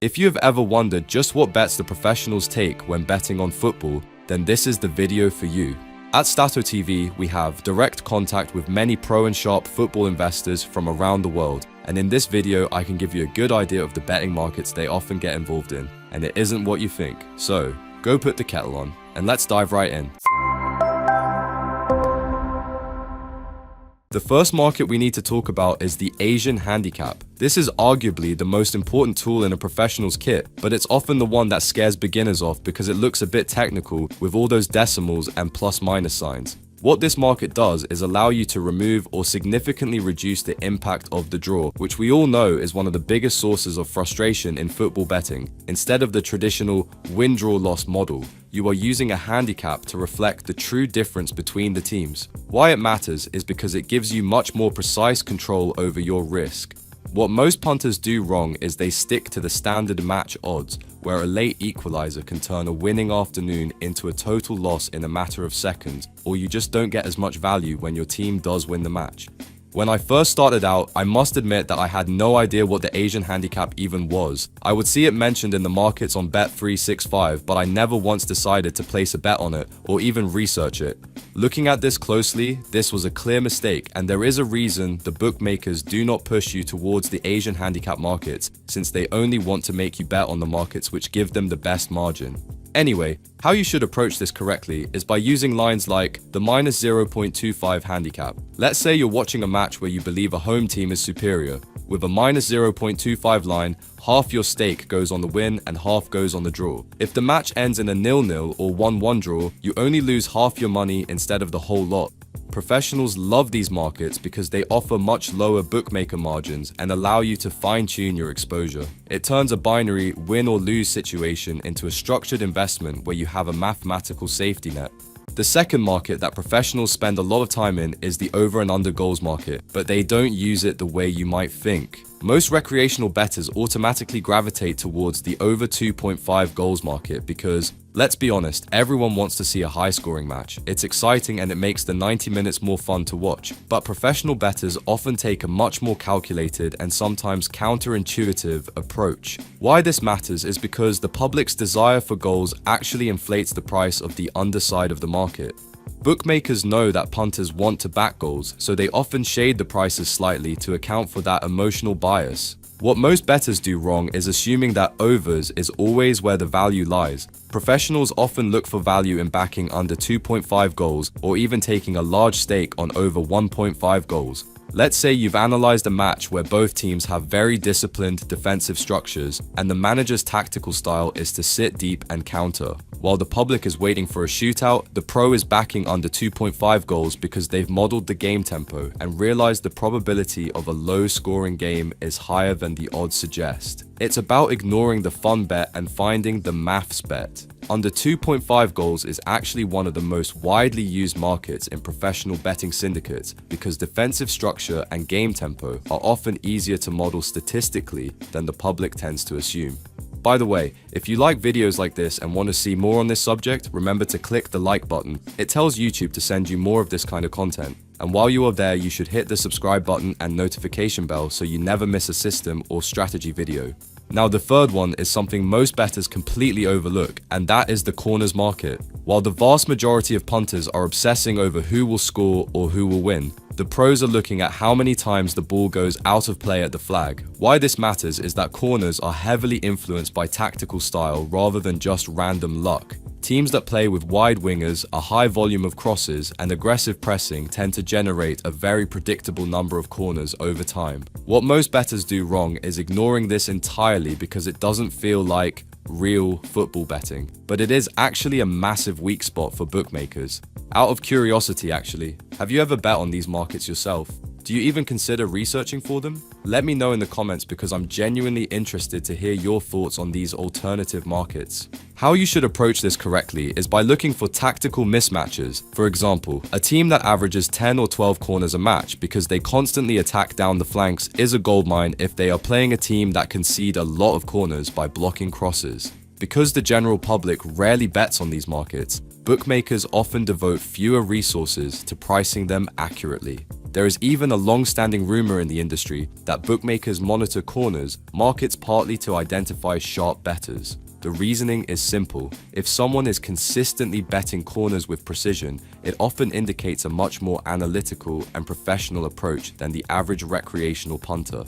If you have ever wondered just what bets the professionals take when betting on football, then this is the video for you. At Statto TV, we have direct contact with many pro and sharp football investors from around the world, and in this video I can give you a good idea of the betting markets they often get involved in, and it isn't what you think. So, go put the kettle on, and let's dive right in. The first market we need to talk about is the Asian handicap. This is arguably the most important tool in a professional's kit, but it's often the one that scares beginners off because it looks a bit technical with all those decimals and plus-minus signs. What this market does is allow you to remove or significantly reduce the impact of the draw, which we all know is one of the biggest sources of frustration in football betting. Instead of the traditional win-draw-loss model, you are using a handicap to reflect the true difference between the teams. Why it matters is because it gives you much more precise control over your risk. What most punters do wrong is they stick to the standard match odds, where a late equalizer can turn a winning afternoon into a total loss in a matter of seconds, or you just don't get as much value when your team does win the match. When I first started out, I must admit that I had no idea what the Asian handicap even was. I would see it mentioned in the markets on Bet365, but I never once decided to place a bet on it or even research it. Looking at this closely, this was a clear mistake, and there is a reason the bookmakers do not push you towards the Asian handicap markets, since they only want to make you bet on the markets which give them the best margin. Anyway, how you should approach this correctly is by using lines like the minus 0.25 handicap. Let's say you're watching a match where you believe a home team is superior. With a minus 0.25 line, half your stake goes on the win and half goes on the draw. If the match ends in a 0-0 or 1-1 draw, you only lose half your money instead of the whole lot. Professionals love these markets because they offer much lower bookmaker margins and allow you to fine-tune your exposure. It turns a binary win or lose situation into a structured investment where you have a mathematical safety net. The second market that professionals spend a lot of time in is the over and under goals market, but they don't use it the way you might think. Most recreational bettors automatically gravitate towards the over 2.5 goals market because, let's be honest, everyone wants to see a high-scoring match. It's exciting and it makes the 90 minutes more fun to watch. But professional bettors often take a much more calculated and sometimes counterintuitive approach. Why this matters is because the public's desire for goals actually inflates the price of the underside of the market. Bookmakers know that punters want to back goals, so they often shade the prices slightly to account for that emotional bias. What most bettors do wrong is assuming that overs is always where the value lies. Professionals often look for value in backing under 2.5 goals or even taking a large stake on over 1.5 goals. Let's say you've analyzed a match where both teams have very disciplined defensive structures and the manager's tactical style is to sit deep and counter. While the public is waiting for a shootout, the pro is backing under 2.5 goals because they've modeled the game tempo and realized the probability of a low-scoring game is higher than the odds suggest. It's about ignoring the fun bet and finding the maths bet. Under 2.5 goals is actually one of the most widely used markets in professional betting syndicates because defensive structure and game tempo are often easier to model statistically than the public tends to assume. By the way, if you like videos like this and want to see more on this subject, remember to click the like button. It tells YouTube to send you more of this kind of content. And while you are there, you should hit the subscribe button and notification bell so you never miss a system or strategy video. Now the third one is something most bettors completely overlook, and that is the corners market. While the vast majority of punters are obsessing over who will score or who will win, the pros are looking at how many times the ball goes out of play at the flag. Why this matters is that corners are heavily influenced by tactical style rather than just random luck. Teams that play with wide wingers, a high volume of crosses, and aggressive pressing tend to generate a very predictable number of corners over time. What most bettors do wrong is ignoring this entirely because it doesn't feel like real football betting, but it is actually a massive weak spot for bookmakers. Out of curiosity actually, have you ever bet on these markets yourself? Do you even consider researching for them? Let me know in the comments because I'm genuinely interested to hear your thoughts on these alternative markets. How you should approach this correctly is by looking for tactical mismatches. For example, a team that averages 10 or 12 corners a match because they constantly attack down the flanks is a goldmine if they are playing a team that concede a lot of corners by blocking crosses. Because the general public rarely bets on these markets, bookmakers often devote fewer resources to pricing them accurately. There is even a long-standing rumor in the industry that bookmakers monitor corners, markets partly to identify sharp bettors. The reasoning is simple. If someone is consistently betting corners with precision, it often indicates a much more analytical and professional approach than the average recreational punter.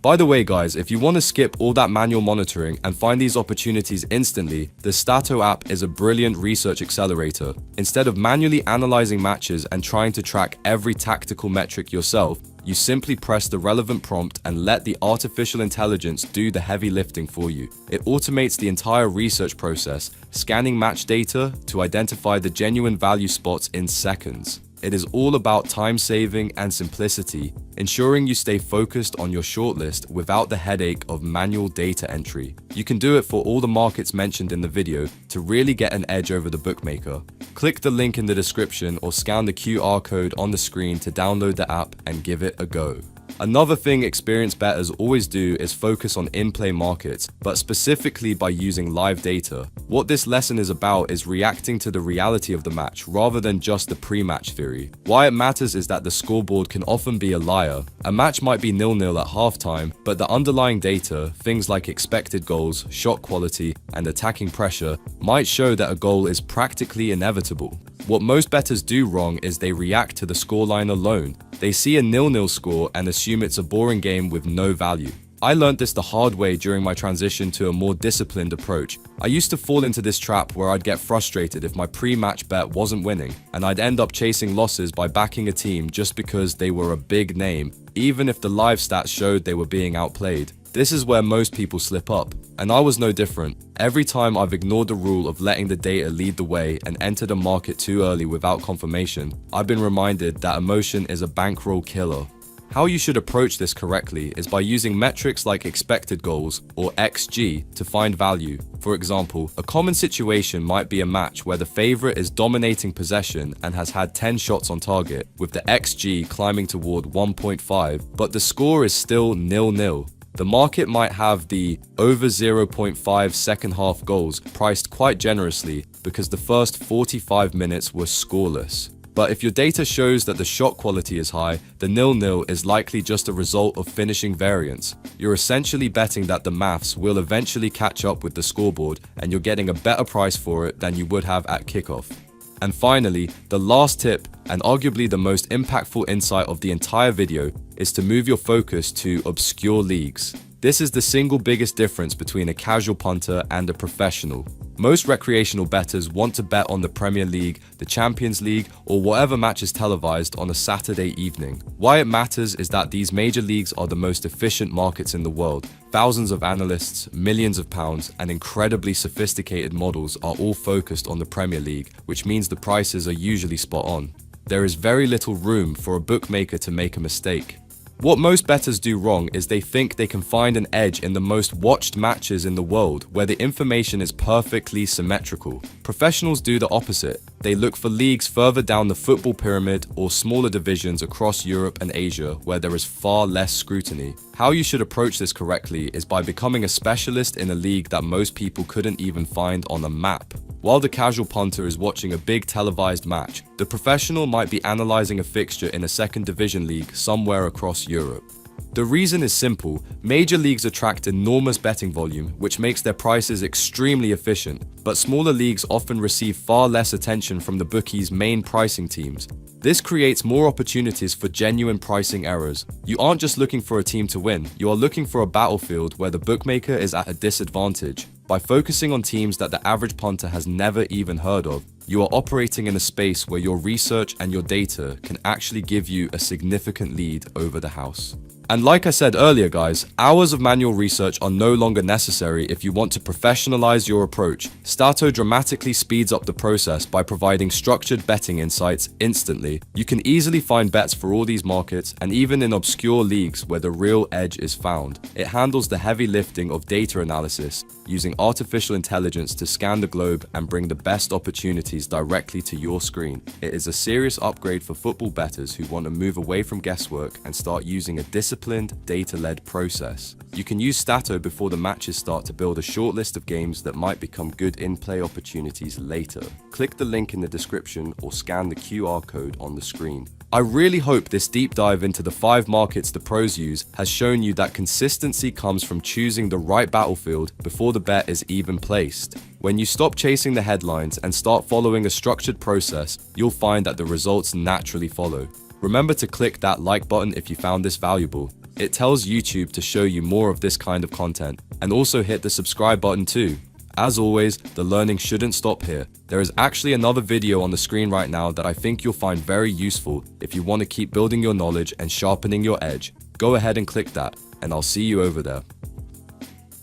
By the way guys, if you want to skip all that manual monitoring and find these opportunities instantly, the Statto app is a brilliant research accelerator. Instead of manually analyzing matches and trying to track every tactical metric yourself, you simply press the relevant prompt and let the artificial intelligence do the heavy lifting for you. It automates the entire research process, scanning match data to identify the genuine value spots in seconds. It is all about time saving and simplicity, ensuring you stay focused on your shortlist without the headache of manual data entry. You can do it for all the markets mentioned in the video to really get an edge over the bookmaker. Click the link in the description or scan the QR code on the screen to download the app and give it a go. Another thing experienced bettors always do is focus on in-play markets, but specifically by using live data. What this lesson is about is reacting to the reality of the match rather than just the pre-match theory. Why it matters is that the scoreboard can often be a liar. A match might be 0-0 at halftime, but the underlying data, things like expected goals, shot quality, and attacking pressure, might show that a goal is practically inevitable. What most bettors do wrong is they react to the scoreline alone. They see a 0-0 score and assume it's a boring game with no value. I learned this the hard way during my transition to a more disciplined approach. I used to fall into this trap where I'd get frustrated if my pre-match bet wasn't winning, and I'd end up chasing losses by backing a team just because they were a big name, even if the live stats showed they were being outplayed. This is where most people slip up, and I was no different. Every time I've ignored the rule of letting the data lead the way and entered a market too early without confirmation, I've been reminded that emotion is a bankroll killer. How you should approach this correctly is by using metrics like expected goals, or XG, to find value. For example, a common situation might be a match where the favorite is dominating possession and has had 10 shots on target, with the XG climbing toward 1.5, but the score is still 0-0. The market might have the over 0.5 second half goals priced quite generously because the first 45 minutes were scoreless. But if your data shows that the shot quality is high, the 0-0 is likely just a result of finishing variance. You're essentially betting that the maths will eventually catch up with the scoreboard and you're getting a better price for it than you would have at kickoff. And finally, the last tip, and arguably the most impactful insight of the entire video, is to move your focus to obscure leagues. This is the single biggest difference between a casual punter and a professional. Most recreational bettors want to bet on the Premier League, the Champions League, or whatever match is televised on a Saturday evening. Why it matters is that these major leagues are the most efficient markets in the world. Thousands of analysts, millions of pounds, and incredibly sophisticated models are all focused on the Premier League, which means the prices are usually spot on. There is very little room for a bookmaker to make a mistake. What most bettors do wrong is they think they can find an edge in the most watched matches in the world where the information is perfectly symmetrical. Professionals do the opposite. They look for leagues further down the football pyramid or smaller divisions across Europe and Asia where there is far less scrutiny. How you should approach this correctly is by becoming a specialist in a league that most people couldn't even find on a map. While the casual punter is watching a big televised match, the professional might be analyzing a fixture in a second division league somewhere across Europe. The reason is simple. Major leagues attract enormous betting volume, which makes their prices extremely efficient, but smaller leagues often receive far less attention from the bookies' main pricing teams. This creates more opportunities for genuine pricing errors. You aren't just looking for a team to win, you are looking for a battlefield where the bookmaker is at a disadvantage. By focusing on teams that the average punter has never even heard of, you are operating in a space where your research and your data can actually give you a significant lead over the house. And like I said earlier guys, hours of manual research are no longer necessary if you want to professionalize your approach. Statto dramatically speeds up the process by providing structured betting insights instantly. You can easily find bets for all these markets and even in obscure leagues where the real edge is found. It handles the heavy lifting of data analysis, using artificial intelligence to scan the globe and bring the best opportunities directly to your screen. It is a serious upgrade for football bettors who want to move away from guesswork and start using a disciplined, data-led process. You can use Statto before the matches start to build a short list of games that might become good in-play opportunities later. Click the link in the description or scan the QR code on the screen. I really hope this deep dive into the 5 markets the pros use has shown you that consistency comes from choosing the right battlefield before the bet is even placed. When you stop chasing the headlines and start following a structured process, you'll find that the results naturally follow. Remember to click that like button if you found this valuable. It tells YouTube to show you more of this kind of content, and also hit the subscribe button too. As always, the learning shouldn't stop here. There is actually another video on the screen right now that I think you'll find very useful if you want to keep building your knowledge and sharpening your edge. Go ahead and click that, and I'll see you over there.